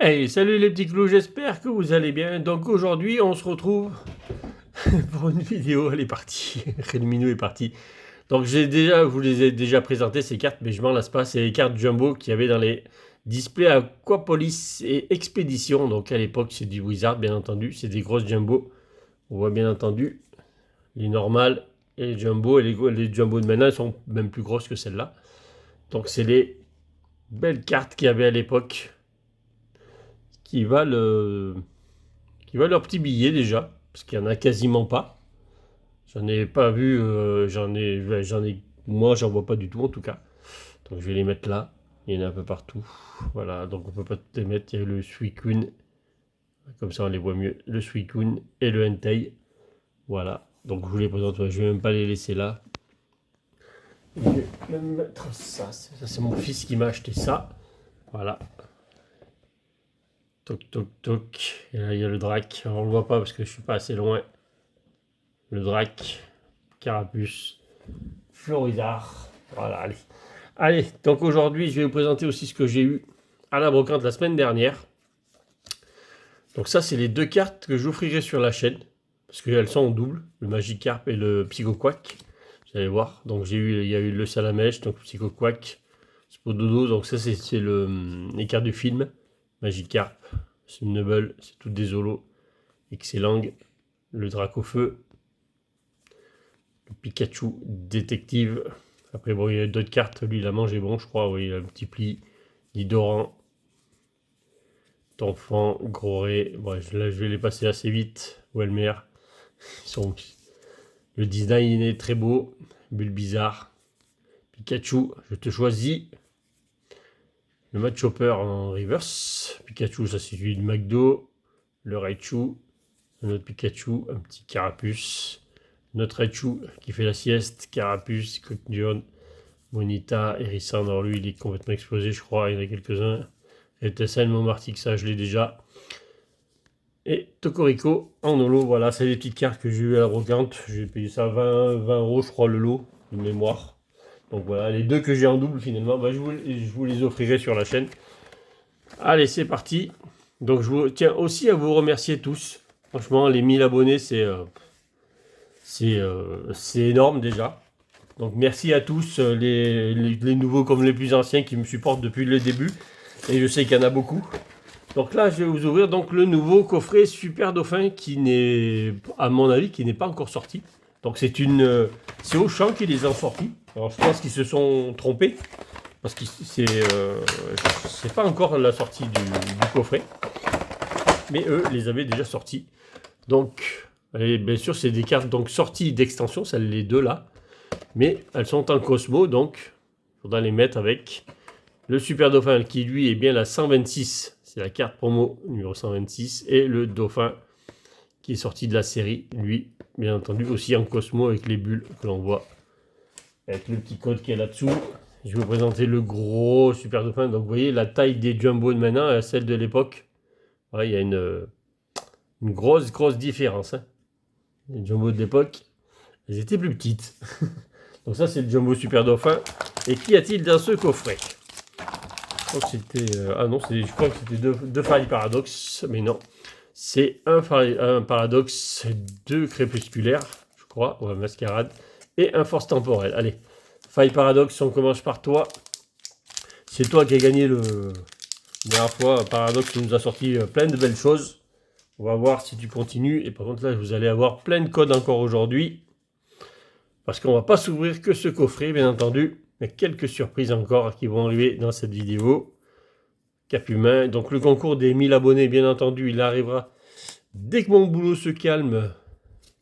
Hey, salut les petits clous, j'espère que vous allez bien. Donc aujourd'hui, on se retrouve pour une vidéo. Elle est partie. Redmino est parti. Donc je vous les ai déjà présenté ces cartes, mais je m'en lasse pas. C'est les cartes Jumbo qu'il y avait dans les displays Aquapolis et Expédition. Donc à l'époque, c'est du Wizard, bien entendu. C'est des grosses Jumbo. On voit bien entendu les normales et les Jumbo. Et les Jumbo de maintenant, elles sont même plus grosses que celles-là. Donc c'est les belles cartes qu'il y avait à l'époque qui valent leur petit billet déjà, parce qu'il y en a quasiment pas. J'en ai pas vu, moi j'en vois pas du tout en tout cas. Donc je vais les mettre là. Il y en a un peu partout. Voilà, donc on peut pas toutes les mettre. Il y a le Suicune, comme ça on les voit mieux. Le Suicune et le Entei. Voilà, donc je vous les présente. Je vais même pas les laisser là. Je vais même mettre ça. Ça c'est mon fils qui m'a acheté ça. Voilà. Toc toc toc. Et là il y a le Drac. Alors, on le voit pas parce que je suis pas assez loin. Le Drac. Carapuce, Florizard. Voilà, allez. Allez, donc aujourd'hui, je vais vous présenter aussi ce que j'ai eu à la brocante la semaine dernière. Donc ça, c'est les deux cartes que j'offrirai sur la chaîne, parce qu'elles sont en double, le Magikarp et le Psychoquack. Vous allez voir. Donc il y a eu le Salamèche, donc Psychoquack, Spododo. Donc ça, c'est les cartes du film. Magikarp, Snubble, c'est toutes des holos. Excellent. Le Dracofeu, le Pikachu détective. Après, bon, il y a d'autres cartes. Lui, il a mangé bon, je crois. Oui, il a un petit pli. Nidoran. Tanfan, Groré. Bon, là, je vais les passer assez vite. Welmer. Le design est très beau. Bulbizarre. Pikachu, je te choisis. Le Machopper en reverse. Pikachu, ça c'est du McDo. Le Raichu. Un autre Pikachu. Un petit Carapuce. Notre Raichu qui fait la sieste. Carapuce, Cockdion. Monita, Hérisson, alors lui il est complètement explosé, je crois, il y en a quelques-uns. Et Tessel, Momartic, ça je l'ai déjà. Et Tokorico en holo, voilà, c'est les petites cartes que j'ai eu à la brocante. J'ai payé ça 20 euros, je crois, le lot, de mémoire. Donc voilà, les deux que j'ai en double finalement, bah, je vous les offrirai sur la chaîne. Allez, c'est parti. Donc je vous tiens aussi à vous remercier tous. Franchement, les 1000 abonnés, c'est énorme déjà. Donc merci à tous, les nouveaux comme les plus anciens qui me supportent depuis le début. Et je sais qu'il y en a beaucoup. Donc là, je vais vous ouvrir donc le nouveau coffret Super Dauphin qui n'est, à mon avis, qui n'est pas encore sorti. Donc c'est Auchan qui les a sortis. Alors je pense qu'ils se sont trompés parce que c'est pas encore la sortie du coffret. Mais eux les avaient déjà sortis. Donc, et bien sûr, c'est des cartes donc sorties d'extension, celles les deux là. Mais elles sont en Cosmo, donc il faudra les mettre avec le Super Dauphin qui lui est bien la 126. C'est la carte promo numéro 126. Et le Dauphin qui est sorti de la série, lui, bien entendu, aussi en Cosmo avec les bulles que l'on voit. Avec le petit code qui est là-dessous. Je vais vous présenter le gros Super Dauphin. Donc vous voyez la taille des Jumbo de maintenant à celle de l'époque. Ouais, il y a une grosse différence. Hein. Les Jumbo de l'époque, elles étaient plus petites. Donc ça c'est le Jumbo Super Dauphin. Et qu'y a-t-il dans ce coffret? Je crois que c'était... je crois que c'était deux failles paradoxes, mais non. C'est un paradoxe, deux crépusculaires, je crois, ouais, mascarade, et un force temporelle. Allez, faille paradoxe, on commence par toi. C'est toi qui as gagné la dernière fois. Paradoxe nous a sorti plein de belles choses. On va voir si tu continues. Et par contre là, vous allez avoir plein de codes encore aujourd'hui. Parce qu'on ne va pas s'ouvrir que ce coffret, bien entendu. Il y a quelques surprises encore qui vont arriver dans cette vidéo. Cap humain. Donc le concours des 1000 abonnés, bien entendu, il arrivera dès que mon boulot se calme,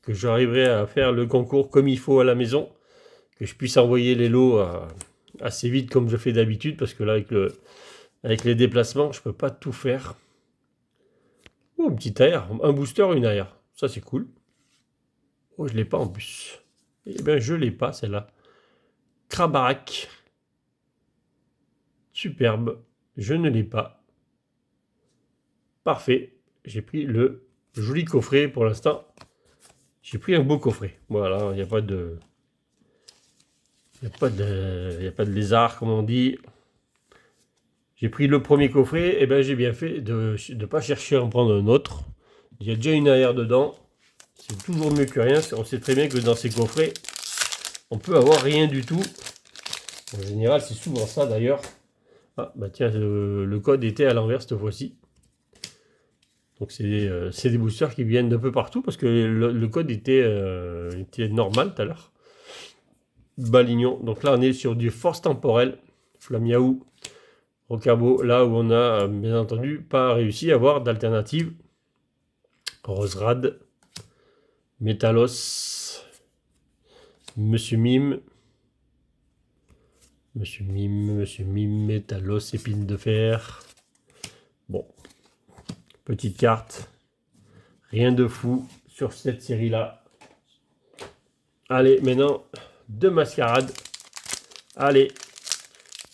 que j'arriverai à faire le concours comme il faut à la maison, que je puisse envoyer les lots assez vite comme je fais d'habitude, parce que là, avec les déplacements, je ne peux pas tout faire. Oh, un petit air, un booster, une air. Ça, c'est cool. Oh, je ne l'ai pas en plus. Eh bien, je ne l'ai pas, celle-là. Krabarak. Superbe. Je ne l'ai pas. Parfait. J'ai pris le joli coffret pour l'instant. J'ai pris un beau coffret. Voilà, il n'y a pas de... Il n'y a pas de lézard, comme on dit. J'ai pris le premier coffret, et ben j'ai bien fait de ne pas chercher à en prendre un autre. Il y a déjà une AR dedans. C'est toujours mieux que rien. On sait très bien que dans ces coffrets, on peut avoir rien du tout. En général, c'est souvent ça d'ailleurs. Ah, bah tiens, le code était à l'envers cette fois-ci. Donc c'est des boosters qui viennent d'un peu partout parce que le code était normal tout à l'heure. Balignon. Donc là, on est sur du force temporelle. Flamiaou, Rocabo, là où on a bien entendu pas réussi à avoir d'alternative. Roserad, Métalos, Monsieur Mime, Métalos, épine de fer. Bon, petite carte. Rien de fou sur cette série-là. Allez, maintenant, deux mascarades. Allez,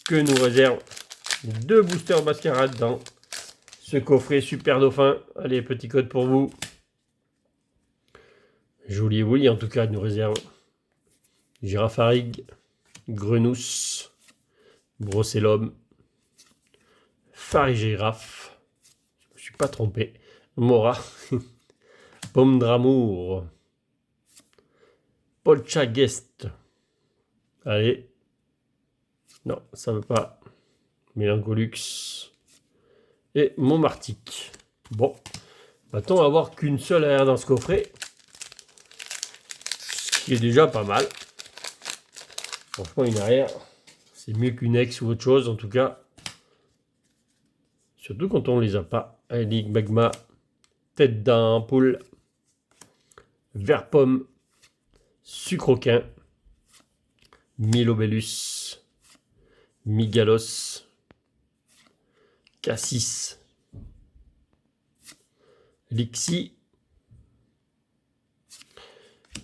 que nous réserve deux boosters mascarades dans ce coffret super dauphin. Allez, petit code pour vous. Joli oui, en tout cas, il nous réserve Girafarig, Grenousse, Brossellum, Farigiraffe, je me suis pas trompé, Mora, Pomme d'Amour, Polchagest. Allez, non, ça veut pas. Mélancholux et Montmartic. Bon, maintenant on va voir qu'une seule AR dans ce coffret, ce qui est déjà pas mal. Franchement, une AR, c'est mieux qu'une ex ou autre chose en tout cas. Surtout quand on les a pas. Allez, Magma, tête d'ampoule, vert pomme, sucroquin, Milobellus, Migalos, Cassis, Lixi.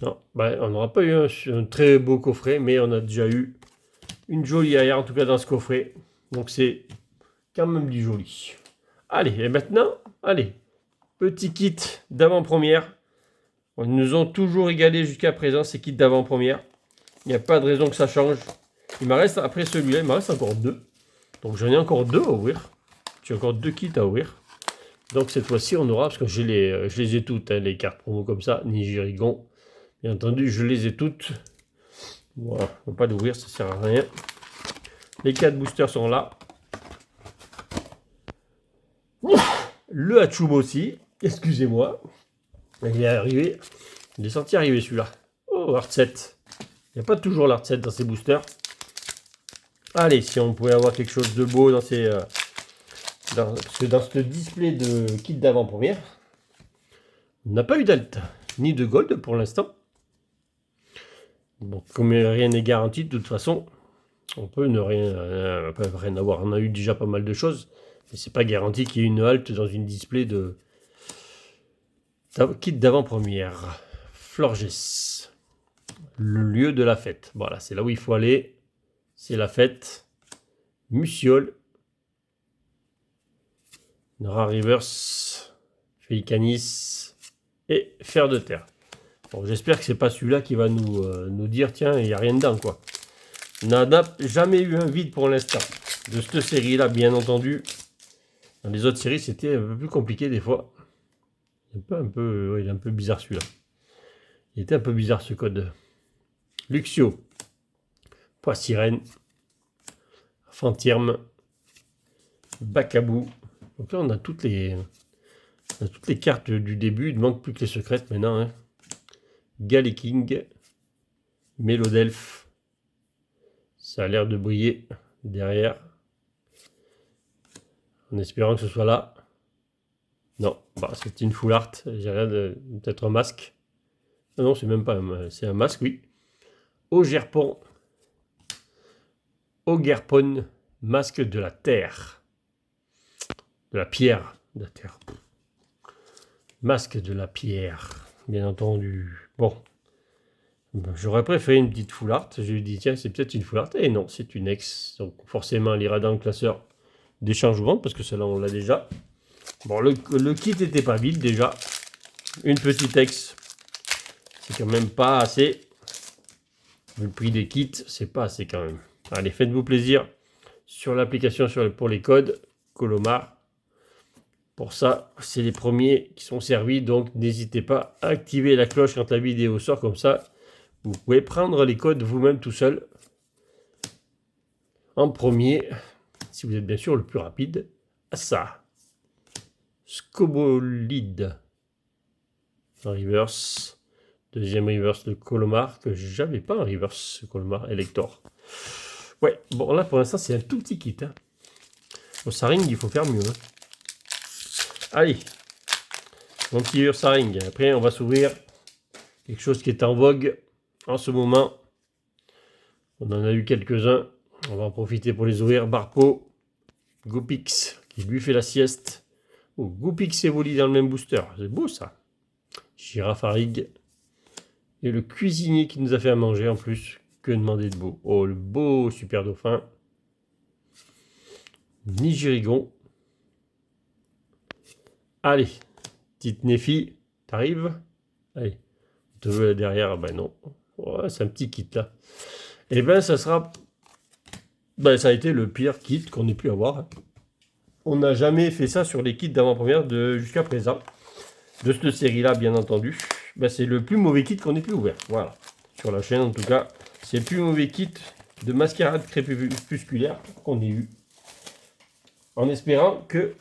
Non, bah, on n'aura pas eu un très beau coffret, mais on a déjà eu une jolie AR en tout cas dans ce coffret. Donc c'est quand même du joli. Allez, et maintenant, allez, petit kit d'avant-première. Ils nous ont toujours régalé jusqu'à présent ces kits d'avant-première. Il n'y a pas de raison que ça change. Il me reste, après celui-là, il me reste encore deux. Donc j'en ai encore deux à ouvrir. J'ai encore deux kits à ouvrir. Donc cette fois-ci, on aura, parce que je les ai toutes, hein, les cartes promo comme ça, Nigirigon. Bien entendu, je les ai toutes. Voilà, on ne va pas l'ouvrir, ça ne sert à rien. Les 4 boosters sont là. Le Hachoum aussi, excusez-moi. Il est arrivé, il est sorti arriver celui-là. Oh, Art 7. Il n'y a pas toujours l'Art 7 dans ces boosters. Allez, si on pouvait avoir quelque chose de beau dans ces... parce que dans ce display de kit d'avant-première, on n'a pas eu d'alt, ni de gold pour l'instant. Bon, comme rien n'est garanti, de toute façon, on peut ne rien avoir. On a eu déjà pas mal de choses, mais c'est pas garanti qu'il y ait une halte dans une display de kit d'avant-première. Florges, le lieu de la fête. Voilà, c'est là où il faut aller. C'est la fête. Musiole, Nora Rivers, Felicanis et Fer de Terre. Bon, j'espère que c'est pas celui-là qui va nous dire tiens, il n'y a rien dedans quoi. On n'a jamais eu un vide pour l'instant de cette série-là, bien entendu. Dans les autres séries, c'était un peu plus compliqué des fois. Il est un peu bizarre celui-là. Il était un peu bizarre ce code. Luxio, Poissirène, Fantirme, Bacabou. Donc là, on a toutes les cartes du début. Il ne manque plus que les secrètes maintenant. Hein. Galliking, Mélodelphe. Ça a l'air de briller derrière. En espérant que ce soit là. Non, bah, c'est une full art. J'ai rien de... Peut-être un masque. Ah non, c'est même pas c'est un masque, oui. Augerpon. Augerpon. Masque de la terre. De la pierre. De la terre. Masque de la pierre. Bien entendu. Bon. J'aurais préféré une petite full art. J'ai dit, tiens, c'est peut-être une full art. Et non, c'est une ex. Donc forcément, elle ira dans le classeur d'échange-vente parce que celle-là, on l'a déjà. Bon, le kit n'était pas vide déjà. Une petite ex. C'est quand même pas assez. Le prix des kits, c'est pas assez quand même. Allez, faites-vous plaisir sur l'application pour les codes Colomar. Pour ça, c'est les premiers qui sont servis, donc n'hésitez pas à activer la cloche quand la vidéo sort, comme ça vous pouvez prendre les codes vous-même tout seul en premier, si vous êtes bien sûr le plus rapide à ça. Scobolide en reverse. Deuxième reverse de Colomar, que j'avais pas en reverse, Colomar Elector. Ouais, bon là pour l'instant c'est un tout petit kit. Hein. Au Saring, il faut faire mieux. Hein. Allez, mon petit Ursaring. Après on va s'ouvrir quelque chose qui est en vogue en ce moment. On en a eu quelques-uns. On va en profiter pour les ouvrir. Barpo, Goopix, qui lui fait la sieste. Oh, Goopix évolue dans le même booster. C'est beau ça. Girafarig. Et le cuisinier qui nous a fait à manger en plus. Que demander de beau. Oh, le beau super dauphin. Nigérigon. Allez, petite Néfi, t'arrives? Allez, on te veut là derrière. Ben non. Ouais, c'est un petit kit là. Et ben ça sera. Ben, ça a été le pire kit qu'on ait pu avoir. On n'a jamais fait ça sur les kits d'avant-première jusqu'à présent. De cette série-là, bien entendu. Ben, c'est le plus mauvais kit qu'on ait pu ouvrir. Voilà. Sur la chaîne, en tout cas, c'est le plus mauvais kit de mascarade crépusculaire qu'on ait eu. En espérant que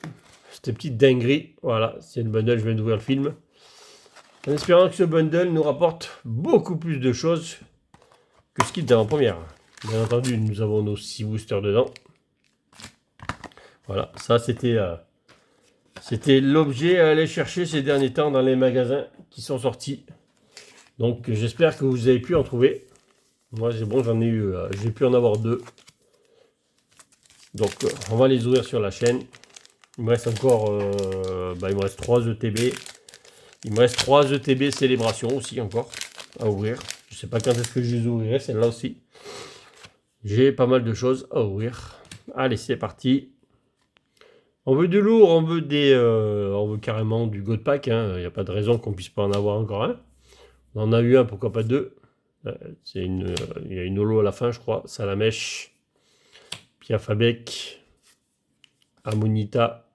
cette petite dinguerie, voilà, c'est le bundle, je viens d'ouvrir le film. En espérant que ce bundle nous rapporte beaucoup plus de choses que ce kit d'avant-première. Bien entendu, nous avons nos 6 boosters dedans. Voilà, ça c'était l'objet à aller chercher ces derniers temps dans les magasins qui sont sortis. Donc j'espère que vous avez pu en trouver. Moi c'est bon, j'en ai eu, j'ai pu en avoir 2. Donc on va les ouvrir sur la chaîne. Il me reste encore, il me reste 3 ETB. Il me reste 3 ETB célébration aussi encore à ouvrir. Je sais pas quand est-ce que je les ouvrirai, celle-là aussi. J'ai pas mal de choses à ouvrir. Allez, c'est parti. On veut du lourd, on veut carrément du God Pack. Il n'y a pas de raison qu'on puisse pas en avoir encore un. On en a eu un, pourquoi pas 2. Il y a une holo à la fin, je crois. Salamèche, Piafabec, Amonita,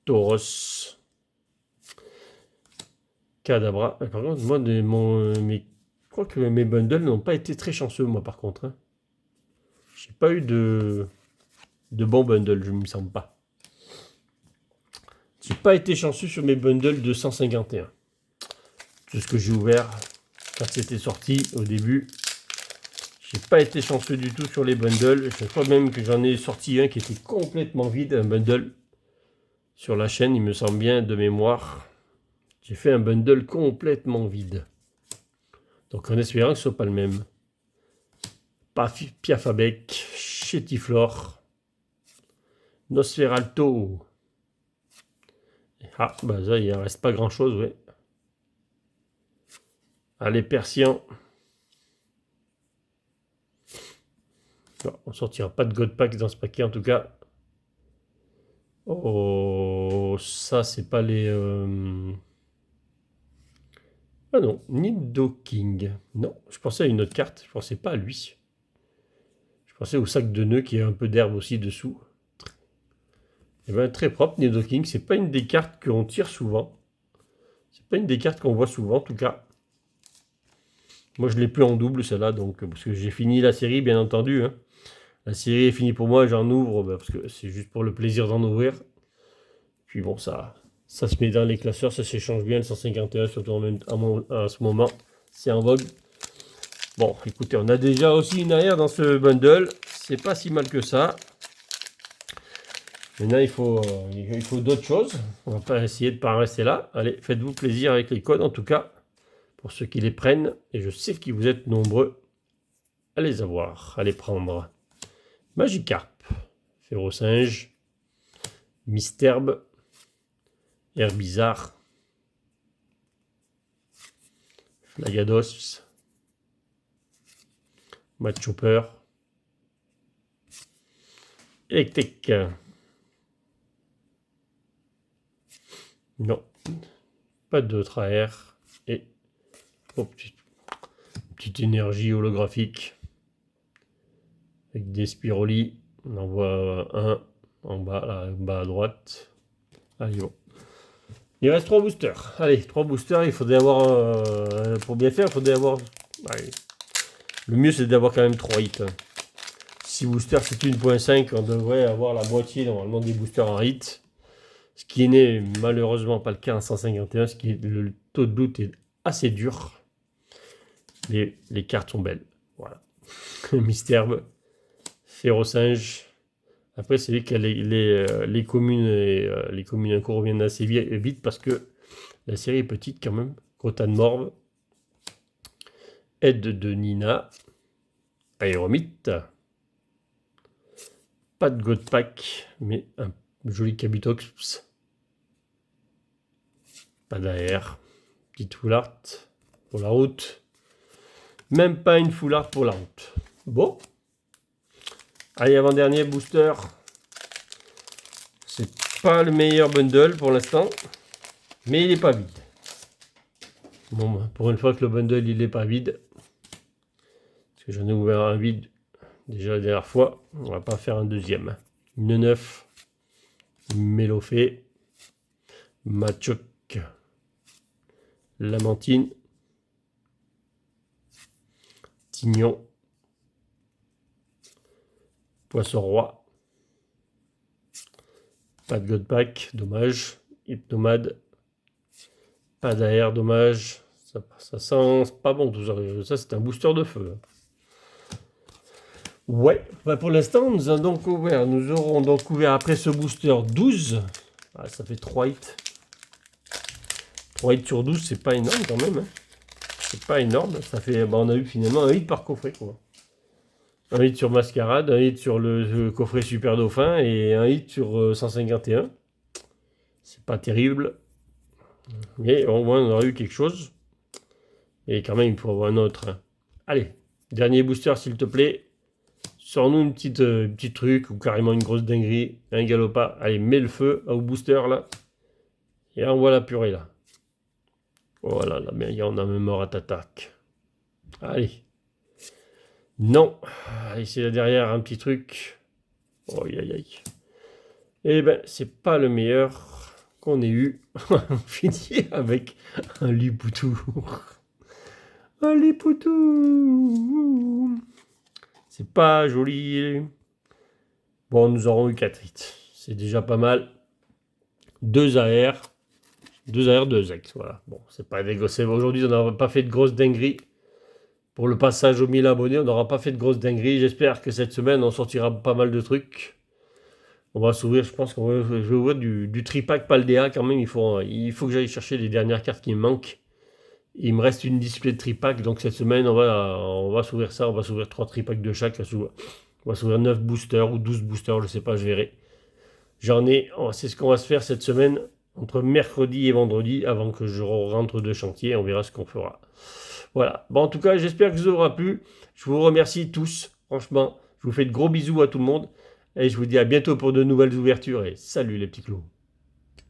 Tauros, Kadabra. Par contre, moi, je crois que mes bundles n'ont pas été très chanceux, moi, par contre. Hein. J'ai pas eu de bons bundles, je ne me semble pas. J'ai pas été chanceux sur mes bundles de 151. C'est ce que j'ai ouvert quand c'était sorti au début. J'ai pas été chanceux du tout sur les bundles. Je crois même que j'en ai sorti un qui était complètement vide, un bundle. Sur la chaîne, il me semble bien de mémoire. J'ai fait un bundle complètement vide. Donc en espérant que ce soit pas le même. Piafabec, Chétiflore, Nosferalto. Ah, bah ça, il en reste pas grand chose, ouais. Allez, Persian. Non, on sortira pas de God Pack dans ce paquet en tout cas. Oh, ça c'est pas les... Ah non, Nidoking. Non, je pensais à une autre carte, je pensais pas à lui. Je pensais au sac de nœuds qui a un peu d'herbe aussi dessous. Et bien très propre, Nidoking. C'est pas une des cartes qu'on tire souvent. C'est pas une des cartes qu'on voit souvent en tout cas. Moi je l'ai plus en double celle-là, donc parce que j'ai fini la série bien entendu. Hein. La série est finie pour moi, j'en ouvre parce que c'est juste pour le plaisir d'en ouvrir. Puis bon, ça se met dans les classeurs, ça s'échange bien le 151, surtout à ce moment, c'est en vogue. Bon, écoutez, on a déjà aussi une arrière dans ce bundle, c'est pas si mal que ça. Maintenant, il faut d'autres choses. On va pas essayer de pas en rester là. Allez, faites-vous plaisir avec les codes, en tout cas, pour ceux qui les prennent. Et je sais que vous êtes nombreux à les avoir, à les prendre. Magikarp, Férocinge, Misterbe, Herbizarre, Flagados, Machopper, Electek. Non, pas d'autre AR. Et oh, petite énergie holographique. avec des Spiroli. On en voit un en bas, là, en bas à droite. Allez, bon. Il reste 3 boosters. Allez, 3 boosters, il faudrait avoir... pour bien faire, il faudrait avoir... Allez. Le mieux, c'est d'avoir quand même 3 hits. 6 boosters, c'est 1.5. On devrait avoir la moitié, normalement, des boosters en hit. Ce qui n'est malheureusement pas le cas en 151. Ce qui est, le taux de doute est assez dur. Mais les cartes sont belles. Voilà. Mystherbe. Férocinge. Après, c'est vrai que les communes et les communes encore reviennent assez vite parce que la série est petite quand même. Crotan Morve. Aide de Nina. Aéromite. Pas de Godpack, mais un joli Kabutox. Pas d'AR. Petite full art pour la route. Même pas une full art pour la route. Bon. Allez, avant-dernier booster. C'est pas le meilleur bundle pour l'instant. Mais il n'est pas vide. Bon, pour une fois que le bundle il n'est pas vide. Parce que j'en ai ouvert un vide déjà la dernière fois. On va pas faire un deuxième. Une 9. Mélofée. Machoc. Lamentine. Tignon. Poisson roi. Pas de Godpack, dommage. Hypnomade. Pas d'AR, dommage. Ça sent pas bon tout ça. Ça, c'est un booster de feu. Ouais, bah pour l'instant, nous aurons donc ouvert après ce booster 12. Ah, ça fait 3 hits. 3 hits sur 12, c'est pas énorme quand même. Hein. C'est pas énorme. Ça fait, bah, on a eu finalement un hit par coffret. Quoi. Un hit sur Mascarade, un hit sur le coffret Super Dauphin et un hit sur 151. C'est pas terrible. Mais au moins, on aura eu quelque chose. Et quand même, il faut avoir un autre. Hein. Allez, dernier booster, s'il te plaît. Sors-nous une petite truc ou carrément une grosse dinguerie. Un galopa. Allez, mets le feu au booster là. Et envoie la purée là. Voilà, la meilleure, on a même mort à t'attaque. Allez. Non. Allez, c'est là derrière un petit truc. Oh, aïe, aïe, aïe. Eh ben, c'est pas le meilleur qu'on ait eu. On finit avec un Lipoutou. Un Lipoutou. C'est pas joli. Bon, nous aurons eu 4 hits. C'est déjà pas mal. 2 AR. 2 AR, 2 X. Voilà. Bon, c'est pas dégossé. Aujourd'hui, on n'aura pas fait de grosses dingueries. Pour le passage aux 1000 abonnés, on n'aura pas fait de grosses dingueries. J'espère que cette semaine, on sortira pas mal de trucs. On va s'ouvrir, je pense je vais ouvrir du tripack Paldea quand même. Il faut que j'aille chercher les dernières cartes qui me manquent. Il me reste une display de tripack. Donc cette semaine, on va s'ouvrir ça. On va s'ouvrir 3 tripacks de chaque. On va s'ouvrir 9 boosters ou 12 boosters. Je ne sais pas, je verrai. C'est ce qu'on va se faire cette semaine. Entre mercredi et vendredi. Avant que je rentre de chantier. On verra ce qu'on fera. Voilà. Bon, en tout cas, j'espère que ça vous aura plu. Je vous remercie tous. Franchement, je vous fais de gros bisous à tout le monde. Et je vous dis à bientôt pour de nouvelles ouvertures. Et salut les petits clous.